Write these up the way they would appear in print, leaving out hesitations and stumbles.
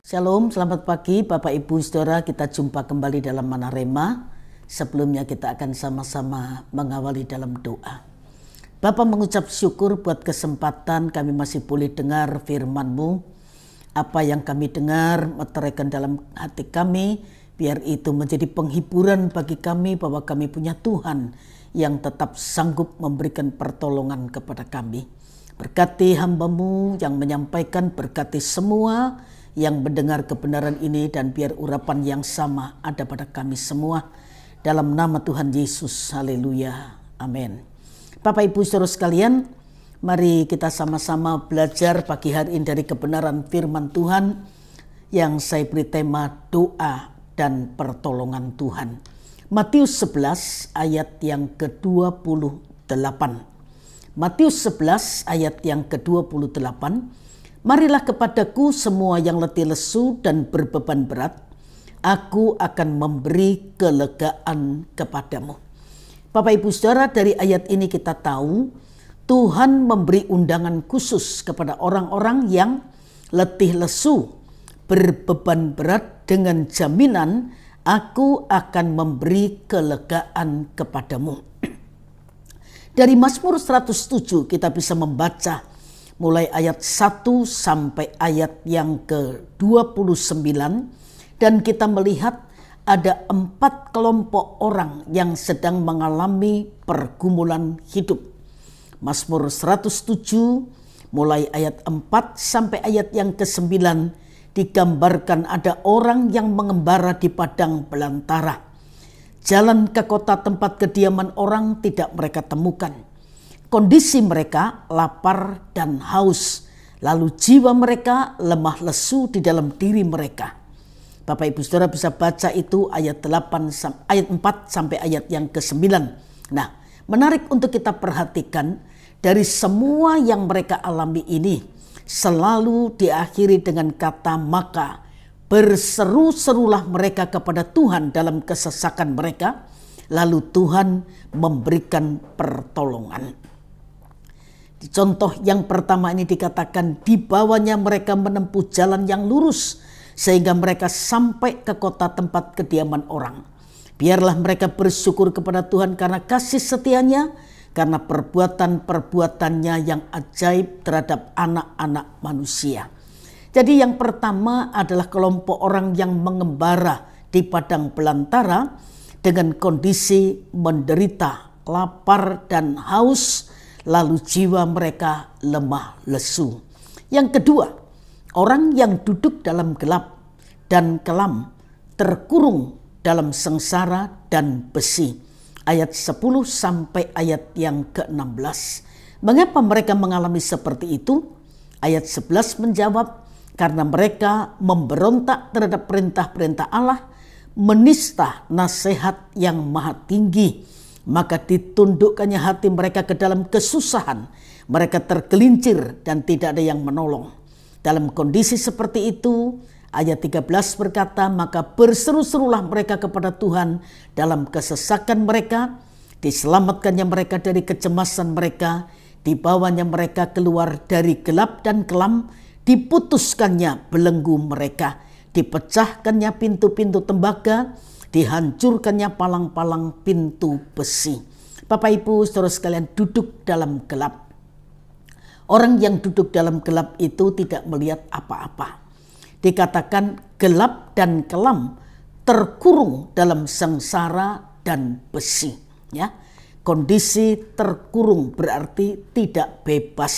Shalom, selamat pagi Bapak Ibu Saudara, kita jumpa kembali dalam Manna Rema. Sebelumnya kita akan sama-sama mengawali dalam doa. Bapa, mengucap syukur buat kesempatan kami masih boleh dengar firman-Mu. Apa yang kami dengar meteraikan dalam hati kami, biar itu menjadi penghiburan bagi kami bahwa kami punya Tuhan yang tetap sanggup memberikan pertolongan kepada kami. Berkati hamba-Mu yang menyampaikan, berkati semua yang mendengar kebenaran ini, dan biar urapan yang sama ada pada kami semua. Dalam nama Tuhan Yesus, haleluya, amin. Bapak Ibu Saudara sekalian, mari kita sama-sama belajar pagi hari ini dari kebenaran firman Tuhan yang saya beri tema doa dan pertolongan Tuhan. Matius 11 ayat yang ke-28. Matius 11 ayat yang ke-28. Marilah kepadaku semua yang letih lesu dan berbeban berat, aku akan memberi kelegaan kepadamu. Bapak Ibu Saudara, dari ayat ini kita tahu Tuhan memberi undangan khusus kepada orang-orang yang letih lesu, berbeban berat, dengan jaminan aku akan memberi kelegaan kepadamu. Dari Mazmur 107 kita bisa membaca mulai ayat 1 sampai ayat yang ke-29, dan kita melihat ada 4 kelompok orang yang sedang mengalami pergumulan hidup. Mazmur 107 mulai ayat 4 sampai ayat yang ke-9 digambarkan ada orang yang mengembara di padang belantara. Jalan ke kota tempat kediaman orang tidak mereka temukan. Kondisi mereka lapar dan haus, lalu jiwa mereka lemah lesu di dalam diri mereka. Bapak Ibu Saudara bisa baca itu ayat 4 sampai ayat yang ke-9. Nah, menarik untuk kita perhatikan, dari semua yang mereka alami ini selalu diakhiri dengan kata maka. Berseru-serulah mereka kepada Tuhan dalam kesesakan mereka, lalu Tuhan memberikan pertolongan. Di contoh yang pertama ini dikatakan dibawanya mereka menempuh jalan yang lurus sehingga mereka sampai ke kota tempat kediaman orang. Biarlah mereka bersyukur kepada Tuhan karena kasih setianya, karena perbuatan-perbuatannya yang ajaib terhadap anak-anak manusia. Jadi yang pertama adalah kelompok orang yang mengembara di padang belantara dengan kondisi menderita, lapar dan haus, lalu jiwa mereka lemah lesu. Yang kedua, orang yang duduk dalam gelap dan kelam, terkurung dalam sengsara dan besi. Ayat 10 sampai ayat yang ke-16. Mengapa mereka mengalami seperti itu? Ayat 11 menjawab, karena mereka memberontak terhadap perintah-perintah Allah, menista nasihat yang maha tinggi, maka ditundukkannya hati mereka ke dalam kesusahan. Mereka tergelincir dan tidak ada yang menolong. Dalam kondisi seperti itu, ayat 13 berkata, maka berseru-serulah mereka kepada Tuhan dalam kesesakan mereka, diselamatkannya mereka dari kecemasan mereka, dibawanya mereka keluar dari gelap dan kelam, diputuskannya belenggu mereka, dipecahkannya pintu-pintu tembaga, dihancurkannya palang-palang pintu besi. Bapak Ibu Saudara sekalian, duduk dalam gelap. Orang yang duduk dalam gelap itu tidak melihat apa-apa. Dikatakan gelap dan kelam, terkurung dalam sengsara dan besi. Ya, kondisi terkurung berarti tidak bebas,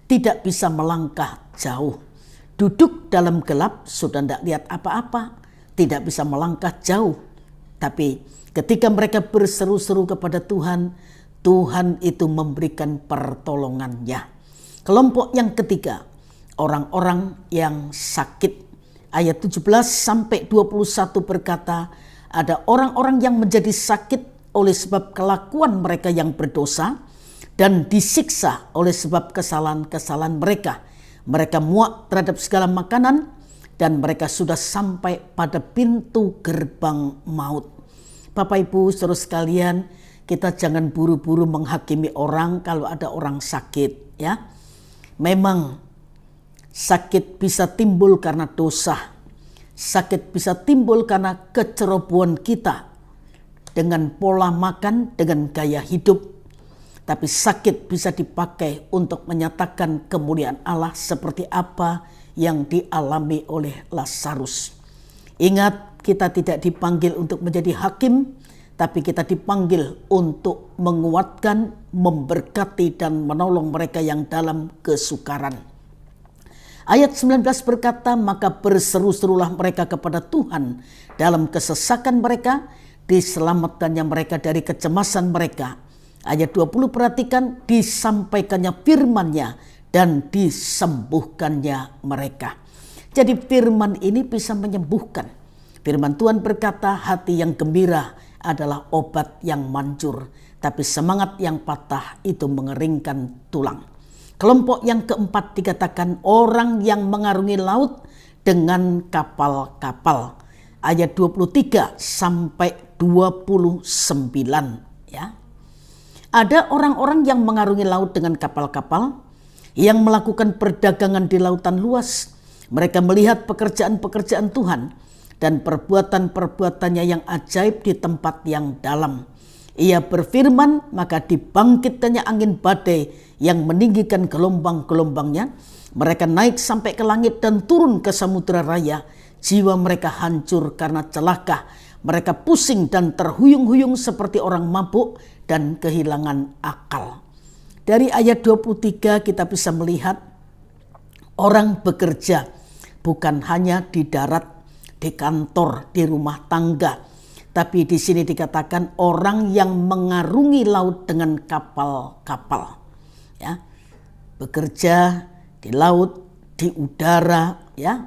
tidak bisa melangkah jauh. Duduk dalam gelap sudah tidak lihat apa-apa, tidak bisa melangkah jauh. Tapi ketika mereka berseru-seru kepada Tuhan, Tuhan itu memberikan pertolongannya. Kelompok yang ketiga, orang-orang yang sakit. Ayat 17 sampai 21 berkata, ada orang-orang yang menjadi sakit oleh sebab kelakuan mereka yang berdosa dan disiksa oleh sebab kesalahan-kesalahan mereka. Mereka muak terhadap segala makanan dan mereka sudah sampai pada pintu gerbang maut. Bapak Ibu Saudara sekalian, kita jangan buru-buru menghakimi orang kalau ada orang sakit, ya. Memang Sakit bisa timbul karena dosa. Sakit bisa timbul karena kecerobohan kita dengan pola makan, dengan gaya hidup. Tapi sakit bisa dipakai untuk menyatakan kemuliaan Allah seperti apa yang dialami oleh Lazarus. Ingat, kita tidak dipanggil untuk menjadi hakim, tapi kita dipanggil untuk menguatkan, memberkati, dan menolong mereka yang dalam kesukaran. Ayat 19 berkata, maka berseru-serulah mereka kepada Tuhan dalam kesesakan mereka, diselamatkannya mereka dari kecemasan mereka. Ayat 20 perhatikan, disampaikannya firman-Nya dan disembuhkannya mereka. Jadi firman ini bisa menyembuhkan. Firman Tuhan berkata, hati yang gembira adalah obat yang manjur, tapi semangat yang patah itu mengeringkan tulang. Kelompok yang keempat dikatakan orang yang mengarungi laut dengan kapal-kapal. Ayat 23 sampai 29 ya. Ada orang-orang yang mengarungi laut dengan kapal-kapal, yang melakukan perdagangan di lautan luas. Mereka melihat pekerjaan-pekerjaan Tuhan dan perbuatan-perbuatannya yang ajaib di tempat yang dalam. Ia berfirman, maka dibangkitkannya angin badai yang meninggikan gelombang-gelombangnya. Mereka naik sampai ke langit dan turun ke samudera raya. Jiwa mereka hancur karena celaka. Mereka pusing dan terhuyung-huyung seperti orang mabuk dan kehilangan akal. Dari ayat 23 kita bisa melihat orang bekerja bukan hanya di darat, di kantor, di rumah tangga. Tapi di sini dikatakan orang yang mengarungi laut dengan kapal-kapal. Ya, bekerja di laut, di udara, ya,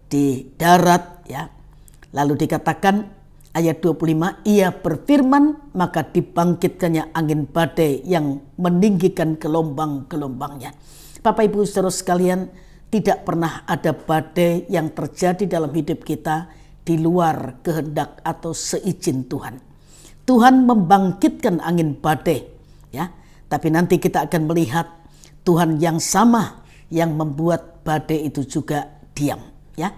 di darat, ya. Lalu dikatakan ayat 25, ia berfirman maka dibangkitkannya angin badai yang meninggikan gelombang-gelombangnya. Bapak Ibu Saudara sekalian, tidak pernah ada badai yang terjadi dalam hidup kita di luar kehendak atau seizin Tuhan. Tuhan membangkitkan angin badai, ya. Tapi nanti kita akan melihat Tuhan yang sama yang membuat badai itu juga diam, ya.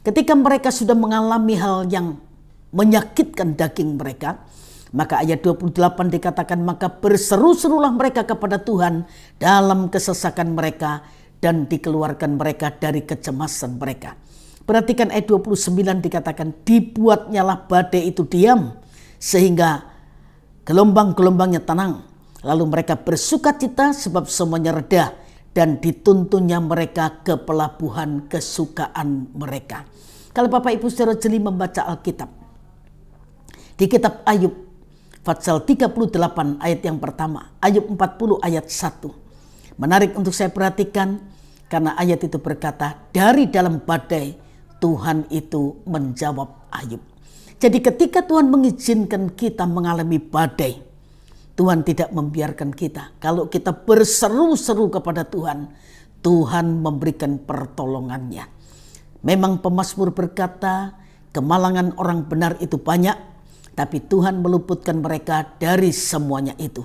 Ketika mereka sudah mengalami hal yang menyakitkan daging mereka, maka ayat 28 dikatakan, maka berseru-serulah mereka kepada Tuhan dalam kesesakan mereka dan dikeluarkan mereka dari kecemasan mereka. Perhatikan ayat 29 dikatakan, dibuatnyalah badai itu diam sehingga gelombang-gelombangnya tenang. Lalu mereka bersukacita sebab semuanya reda dan dituntunnya mereka ke pelabuhan kesukaan mereka. Kalau Bapak Ibu Saudara jeli membaca Alkitab, di kitab Ayub pasal 38 ayat yang pertama, Ayub 40 ayat 1. Menarik untuk saya perhatikan karena ayat itu berkata, dari dalam badai Tuhan itu menjawab Ayub. Jadi ketika Tuhan mengizinkan kita mengalami badai, Tuhan tidak membiarkan kita. Kalau kita berseru-seru kepada Tuhan, Tuhan memberikan pertolongannya. Memang pemazmur berkata, kemalangan orang benar itu banyak, tapi Tuhan meluputkan mereka dari semuanya itu.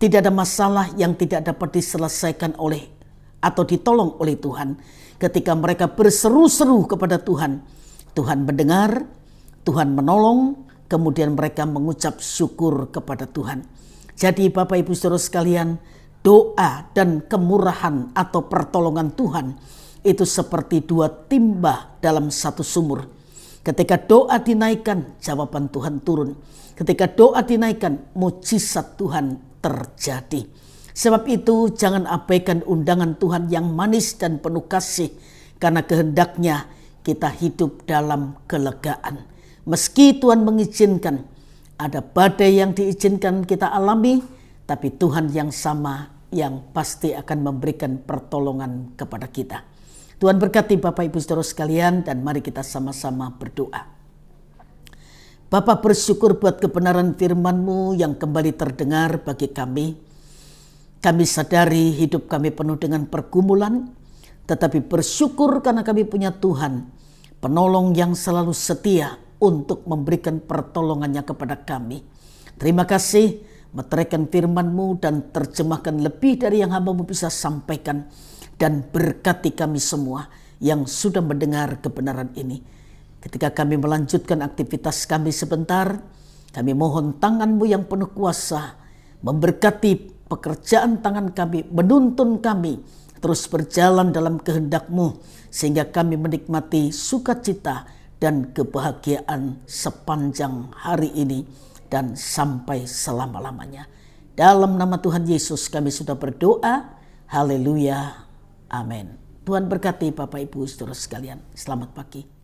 Tidak ada masalah yang tidak dapat diselesaikan oleh atau ditolong oleh Tuhan. Ketika mereka berseru-seru kepada Tuhan, Tuhan mendengar, Tuhan menolong, kemudian mereka mengucap syukur kepada Tuhan. Jadi Bapak Ibu Saudara sekalian, doa dan kemurahan atau pertolongan Tuhan itu seperti dua timba dalam satu sumur. Ketika doa dinaikkan, jawaban Tuhan turun. Ketika doa dinaikkan, mujizat Tuhan terjadi. Sebab itu jangan abaikan undangan Tuhan yang manis dan penuh kasih, karena kehendaknya kita hidup dalam kelegaan. Meski Tuhan mengizinkan, ada badai yang diizinkan kita alami, tapi Tuhan yang sama yang pasti akan memberikan pertolongan kepada kita. Tuhan berkati Bapak Ibu Saudara sekalian, dan mari kita sama-sama berdoa. Bapa, bersyukur buat kebenaran firman-Mu yang kembali terdengar bagi kami. Kami sadari hidup kami penuh dengan pergumulan, tetapi bersyukur karena kami punya Tuhan, penolong yang selalu setia untuk memberikan pertolongannya kepada kami. Terima kasih, meteraikan firman-Mu dan terjemahkan lebih dari yang hamba-Mu bisa sampaikan. dan berkati kami semua yang sudah mendengar kebenaran ini. Ketika kami melanjutkan aktivitas kami sebentar, kami mohon tangan-Mu yang penuh kuasa memberkati pekerjaan tangan kami, menuntun kami terus berjalan dalam kehendak-Mu, sehingga kami menikmati sukacita dan kebahagiaan sepanjang hari ini dan sampai selama-lamanya. Dalam nama Tuhan Yesus kami sudah berdoa. Haleluya. Amin. Tuhan berkati Bapak Ibu Saudara sekalian. Selamat pagi.